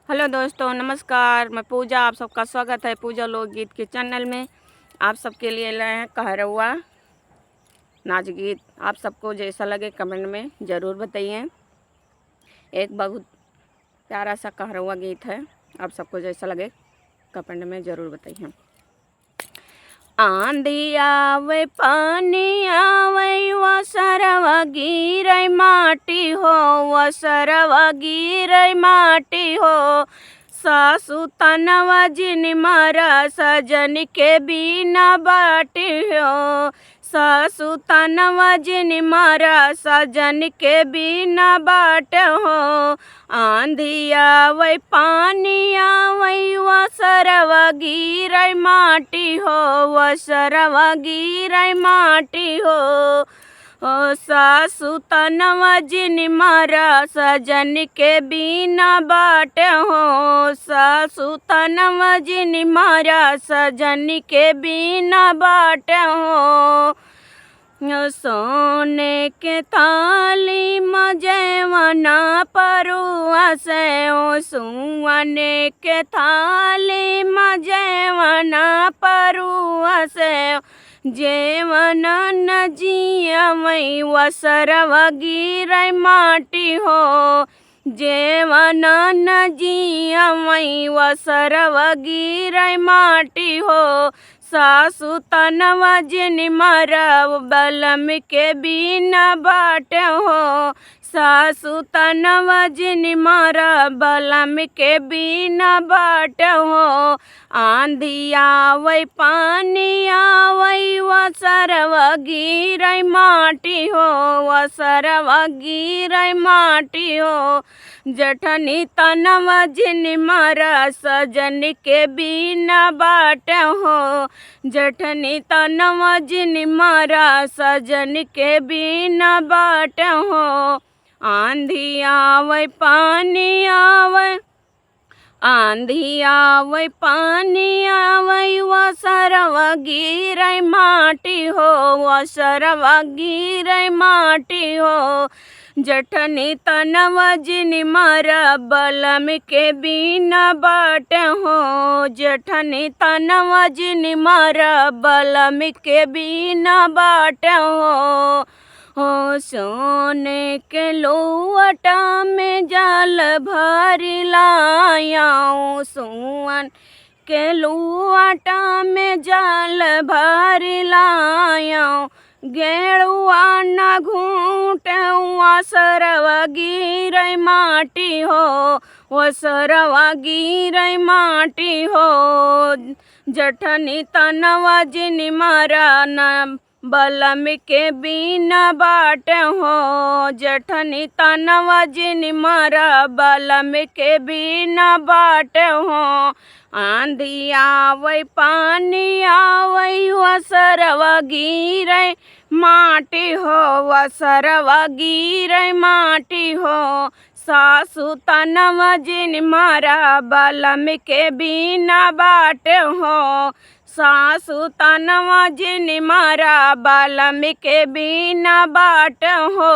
Hello दोस्तों, नमस्कार। मैं पूजा, आप सबका स्वागत है पूजा लोकगीत के चैनल में। आप सबके लिए लाए हैं कहरवा नाच गीत। आप सबको जैसा लगे कमेंट में ज़रूर बताइए। एक बहुत प्यारा सा कहरवा गीत है, आप सबको जैसा लगे कमेंट में ज़रूर बताइए। आंधी आवे पानी आवे वसरवा गिरै माटी हो, वसरवा गिरै माटी हो। सासु तनवा जिन मारा सजन के बिना बाटी हो। सासु तनवा जिन मारा सजन के बिना बाट हो। आंधी आवे पानी आवे वसरवा गिरै माटी हो, वसरवा गिरै माटी हो। सासु तनवा जिन मारा सजन के बिना बाट हो। सासु तनवा जिन मारा सजन के बिना बाट हो। सोने के थाली मजेवना परुआ से, ओ सोने के थाली मजेवना परुआ से। जेवन न जियवै वसरवा गिरै माटी हो। जेवन न जियवै वसरवा गिरै माटी हो। सासु तनवा जिन मारा बलम के बिना बाट हो। सासु तनवा जिन मारा बलम के बिना बाट हो। आंधी आवे पानी आवे वसरवा गिरै माटी हो, वसरवा गिरै माटी हो। जठनी तनवा जिन मारा सजन के बिना बाट हो। जठनी तनवा जिन मारा सजन के बिना बाट हो। आंधी आवे पानी आवे, आंधी आवे पानी आवे वसरवा गिरै माटी हो, वसरवा गिरै माटी हो। जठनी तनवा जिन मारा बलम के बिना बाट हो। जठनी तनवा जिन मारा बलम के बिना बाट हो। सोने के लोटा में जाल भरी लायाऊं, सोन के लोटा में जाल भरी लायाऊं। गेड़ुआ न घूटे वसरवा गिरै माटी हो, वसरवा गिरै माटी हो। जठनी तनवा जिन मारा न बलम के बिना बाट हो। जठनी तनवा जिन मारा बलम के बिना बाट हो। आंधी आवे पानी आवे वसरवा गिरै माटी हो, वसरवा गिरै माटी हो। सासु तनवा जिन मारा बलम के बिना बाट हो। सासु तनवा जिन मारा बलम के बिना बाट हो।